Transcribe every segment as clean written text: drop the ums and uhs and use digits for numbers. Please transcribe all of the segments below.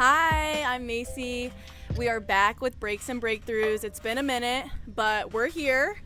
Hi, I'm Macey. We are back with Breaks and Breakthroughs. It's been a minute, but we're here.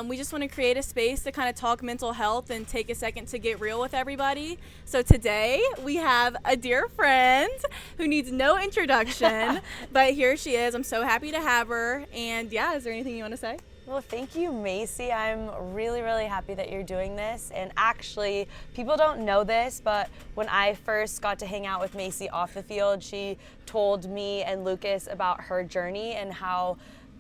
We just want to create a space to kind of talk mental health and take a second to get real with everybody. So today we have a dear friend who needs no introduction, but here she is. I'm so happy to have her. And yeah, is there anything you want to say? Well, thank you, Macey. I'm really, really happy that you're doing this. And actually, people don't know this, but when I first got to hang out with Macey off the field, she told me and Lucas about her journey and how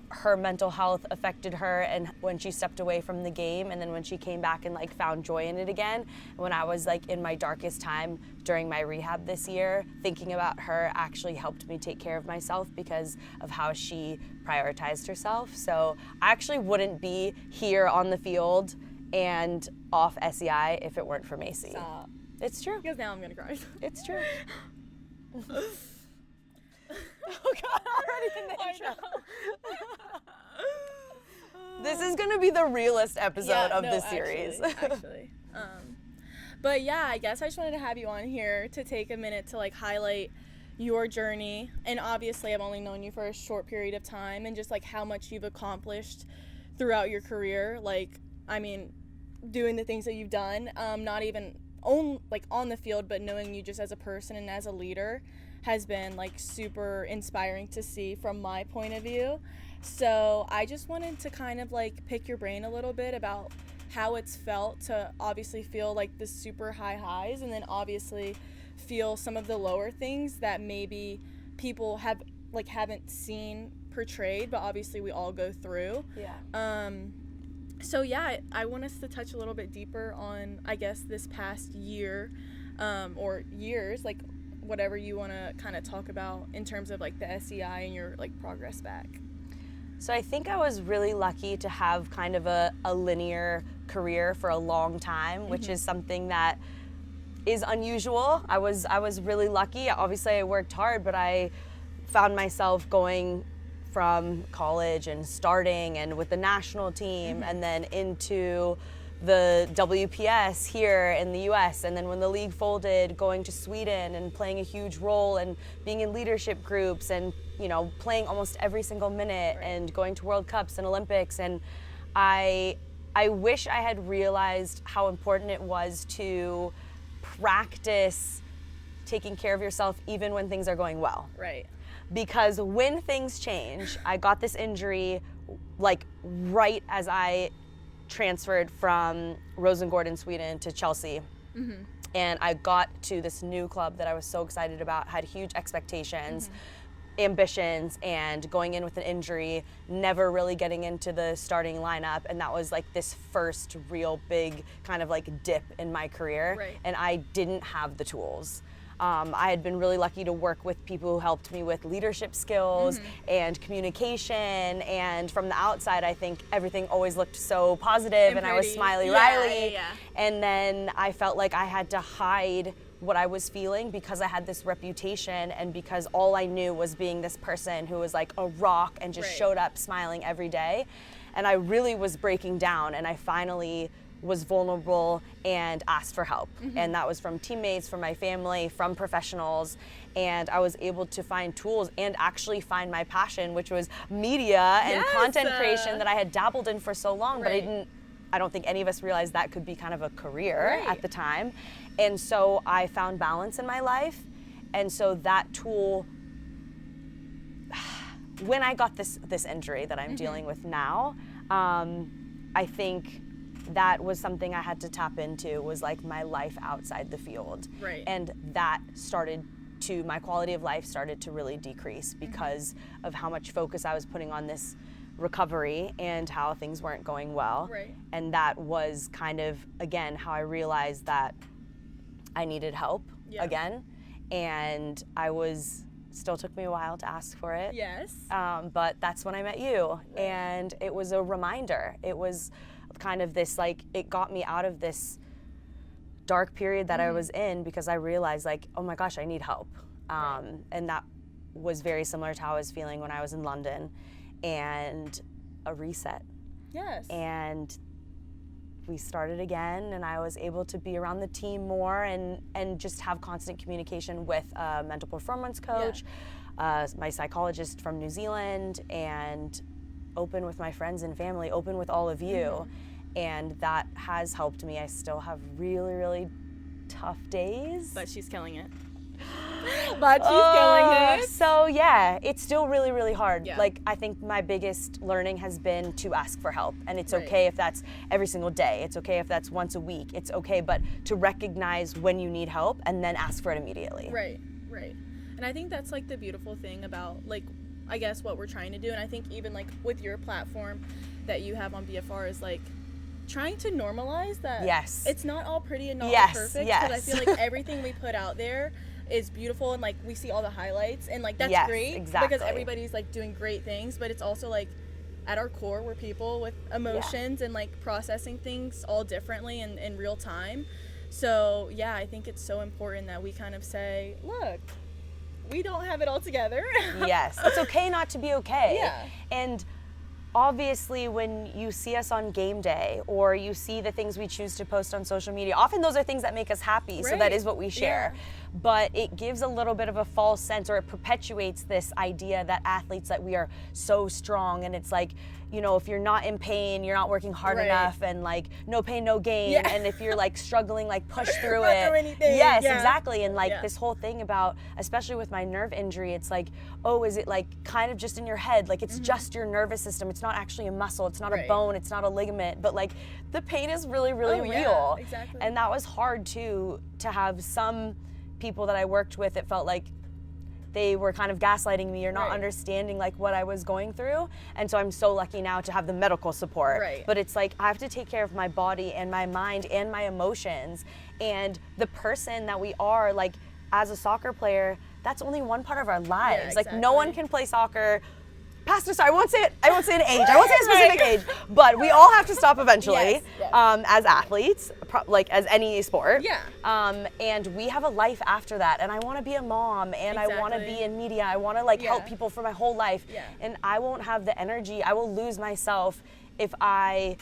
her mental health affected her and when she stepped away from the game, and then when she came back and found joy in it again. When I was in my darkest time during my rehab this year, thinking about her actually helped me take care of myself because of how she prioritized herself. So I actually wouldn't be here on the field and off SEI if it weren't for Macey. Stop. It's true. Because now I'm gonna cry. It's true. Oh God, already in the intro. This is gonna be the realest episode of this series. Actually. But yeah, I guess I just wanted to have you on here to take a minute to highlight your journey. And obviously I've only known you for a short period of time, and just how much you've accomplished throughout your career. Doing the things that you've done, not even on the field, but knowing you just as a person and as a leader has been super inspiring to see from my point of view. So I just wanted to kind of pick your brain a little bit about how it's felt to obviously feel the super high highs, and then obviously feel some of the lower things that maybe people haven't seen portrayed, but obviously we all go through. Yeah. So yeah, I want us to touch a little bit deeper on, I guess, this past year, or years, whatever you want to kind of talk about in terms of the SEI and your progress back. So I think I was really lucky to have kind of a linear career for a long time, which is something that is unusual. I was really lucky. Obviously I worked hard, but I found myself going from college and starting and with the national team and then into the WPS here in the US, and then when the league folded, going to Sweden and playing a huge role and being in leadership groups and playing almost every single minute and going to World Cups and Olympics. And I wish I had realized how important it was to practice taking care of yourself even when things are going well. Right. Because when things change, I got this injury right as I transferred from Rosengård in Sweden to Chelsea. And I got to this new club that I was so excited about, had huge expectations, ambitions, and going in with an injury, never really getting into the starting lineup. And that was this first real big kind of dip in my career. Right. And I didn't have the tools. I had been really lucky to work with people who helped me with leadership skills and communication, and from the outside I think everything always looked so positive and I was Smiley Riley. Yeah. And then I felt like I had to hide what I was feeling because I had this reputation and because all I knew was being this person who was a rock and just showed up smiling every day. And I really was breaking down, and I finally was vulnerable and asked for help. And that was from teammates, from my family, from professionals. And I was able to find tools and actually find my passion, which was media and content creation that I had dabbled in for so long, but I don't think any of us realized that could be kind of a career at the time. And so I found balance in my life. And so that tool, when I got this injury that I'm dealing with now, I think that was something I had to tap into, was my life outside the field. Right. And that my quality of life started to really decrease because of how much focus I was putting on this recovery and how things weren't going well. Right. And that was kind of, again, how I realized that I needed help again. And still took me a while to ask for it. Yes. But that's when I met you. And it was a reminder. It was kind of this, it got me out of this dark period that I was in, because I realized oh my gosh, I need help. And that was very similar to how I was feeling when I was in London, and a reset. Yes. And we started again, and I was able to be around the team more and just have constant communication with a mental performance coach, my psychologist from New Zealand, and open with my friends and family, open with all of you. And that has helped me. I still have really, really tough days. But she's killing it. But she's killing it. So yeah, it's still really, really hard. Yeah. Like, I think my biggest learning has been to ask for help. And it's Right. okay if that's every single day. It's okay if that's once a week. It's okay, but to recognize when you need help and then ask for it immediately. Right, right. And I think that's like the beautiful thing about, like, I guess what we're trying to do. And I think even like with your platform that you have on BFR is like trying to normalize that. Yes. It's not all pretty and not Yes, all perfect. yes. Because I feel like everything we put out there is beautiful, and like we see all the highlights, and like that's Yes, great exactly. because everybody's like doing great things, but it's also like at our core we're people with emotions and like processing things all differently and in real time. So yeah, I think it's so important that we kind of say, look, we don't have it all together. Yes, it's okay not to be okay. Yeah. And obviously when you see us on game day or you see the things we choose to post on social media, often those are things that make us happy, so that Right. is what we share. Yeah. But it gives a little bit of a false sense, or it perpetuates this idea that athletes, that we are so strong, and it's like, you know, if you're not in pain, you're not working hard Right. enough, and like no pain, no gain. Yeah. And if you're like struggling, like push through Run it. through anything. Yes, Yeah. exactly. And like Yeah. this whole thing about, especially with my nerve injury, it's like, oh, is it like kind of just in your head? Like it's just your nervous system. It's not actually a muscle. It's not a Right. bone. It's not a ligament. But like the pain is really, really Oh, yeah, real. exactly. And that was hard too, to have some people that I worked with, it felt like they were kind of gaslighting me or not Right. understanding like what I was going through. And so I'm so lucky now to have the medical support. Right. But it's like I have to take care of my body and my mind and my emotions, and the person that we are, like as a soccer player, that's only one part of our lives. Like no one exactly. can play soccer past a, I won't say an age. I won't say a specific age, but we all have to stop eventually. Yes, yes. As athletes, like as any sport. Yeah. And we have a life after that, and I want to be a mom, and I want to Exactly. be in media. I want to like help Yeah. people for my whole life, Yeah. and I won't have the energy. I will lose myself if I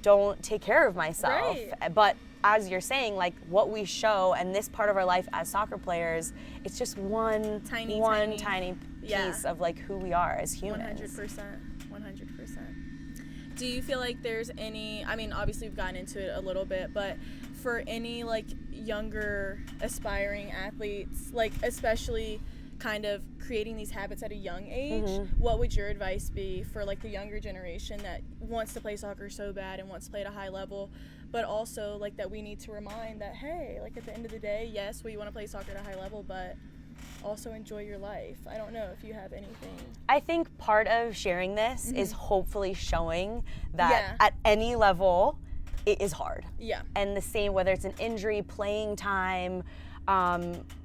don't take care of myself. Right. But as you're saying, like what we show and this part of our life as soccer players, it's just one Tiny Yeah. piece of like who we are as humans. 100%. 100%. Do you feel like there's any, I mean, obviously we've gotten into it a little bit, but for any like younger aspiring athletes, like especially kind of creating these habits at a young age, what would your advice be for like the younger generation that wants to play soccer so bad and wants to play at a high level, but also like that we need to remind that, hey, like at the end of the day, yes, we want to play soccer at a high level, but also enjoy your life. I don't know if you have anything. I think part of sharing this is hopefully showing that Yeah. at any level, it is hard. Yeah. And the same, whether it's an injury, playing time,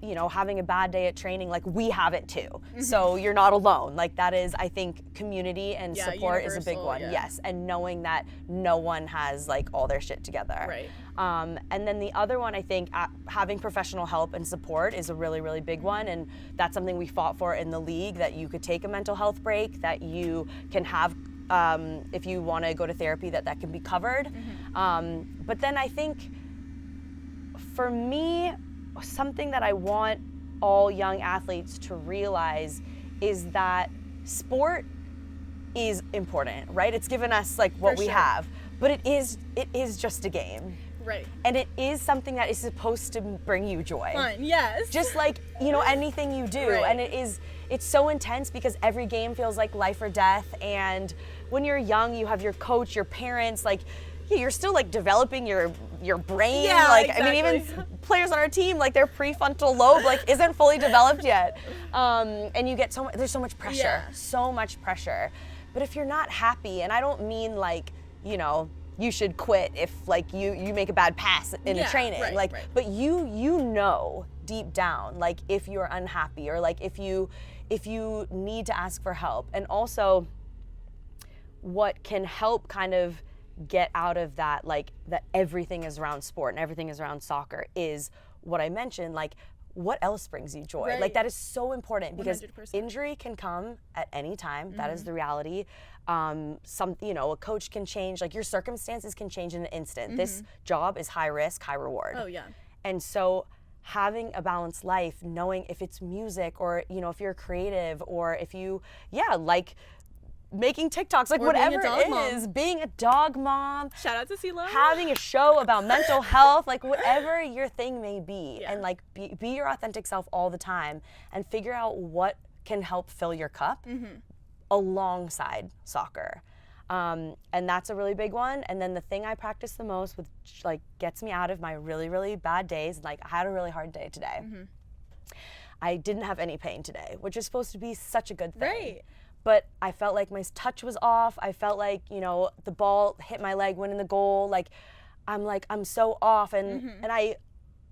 you know, having a bad day at training, like we have it too. So you're not alone. Like that is, I think, community and Yeah, support is a big universal, one. yeah. Yes. And knowing that no one has like all their shit together. Right. And then the other one, I think, having professional help and support is a really, really big one. And that's something we fought for in the league, that you could take a mental health break, that you can have, if you want to go to therapy, that can be covered. But then I think for me, something that I want all young athletes to realize is that sport is important, right? It's given us like what For we sure. have, but it is just a game. Right. And it is something that is supposed to bring you joy. Fun. Yes. Just like, you know, anything you do. Right. And it's so intense because every game feels like life or death. And when you're young, you have your coach, your parents, like, yeah, you're still like developing your brain. Yeah, like, I mean, exactly. even players on our team, like their prefrontal lobe like isn't fully developed yet. And you get there's so much pressure, Yeah. so much pressure. But if you're not happy, and I don't mean like, you know, you should quit if like you make a bad pass in Yeah, a training, right, like, right. but you know deep down, like if you're unhappy or like if you need to ask for help. And also what can help kind of get out of that, like that everything is around sport and everything is around soccer, is what I mentioned, like what else brings you joy? Right. Like that is so important because 100%. injury can come at any time. That is the reality. A coach can change, like your circumstances can change in an instant. This job is high risk, high reward. Oh, yeah. And so having a balanced life, knowing if it's music or, if you're creative or if you, like making TikToks, like Or whatever being a it dog is, mom. being a dog mom, Shout out to CeeLo. having a show about mental health, like whatever your thing may be, Yeah. and like be your authentic self all the time and figure out what can help fill your cup alongside soccer. And that's a really big one. And then the thing I practice the most with like gets me out of my really, really bad days, like I had a really hard day today. I didn't have any pain today, which is supposed to be such a good thing. Right. But I felt like my touch was off. I felt like, the ball hit my leg, went in the goal. I'm so off. And I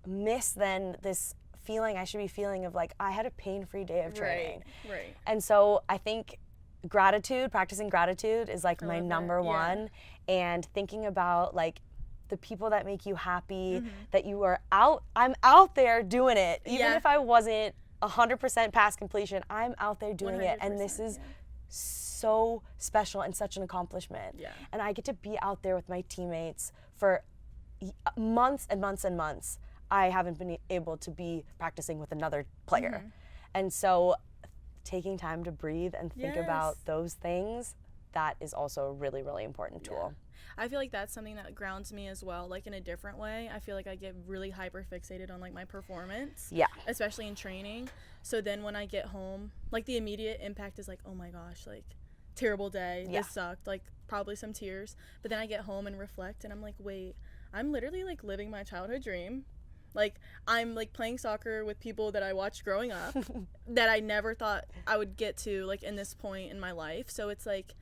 miss then this feeling I should be feeling of like, I had a pain-free day of training. Right. And so I think practicing gratitude is like my number one. And thinking about like the people that make you happy, that you are I'm out there doing it. Even if I wasn't 100% past completion, I'm out there doing it. And this is so special and such an accomplishment. Yeah. And I get to be out there with my teammates for months and months and months. I haven't been able to be practicing with another player. And so taking time to breathe and think about those things, that is also a really, really important tool. I feel like that's something that grounds me as well, like in a different way. I feel like I get really hyper fixated on like my performance. Yeah. Especially in training. So then when I get home, like the immediate impact is like, oh my gosh, like terrible day. This sucked. Like probably some tears. But then I get home and reflect and I'm like, wait, I'm literally like living my childhood dream. Like I'm like playing soccer with people that I watched growing up that I never thought I would get to like in this point in my life. So it's like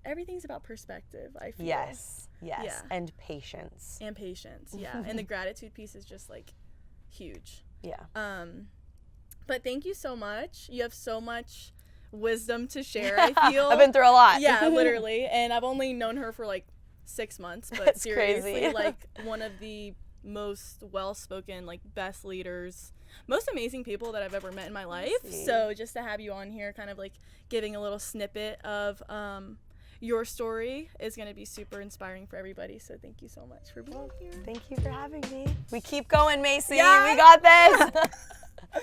everything's about perspective, I feel. Yes. Yeah. And patience. And patience, yeah. And the gratitude piece is just like huge. Yeah. But thank you so much. You have so much wisdom to share, I feel. I've been through a lot. Yeah, literally. And I've only known her for like 6 months, but It's seriously, crazy. like one of the most well-spoken, like best leaders, most amazing people that I've ever met in my life. So just to have you on here kind of like giving a little snippet of your story is going to be super inspiring for everybody. So thank you so much for being here. Thank you for having me. We keep going, Macey. Yeah. We got this.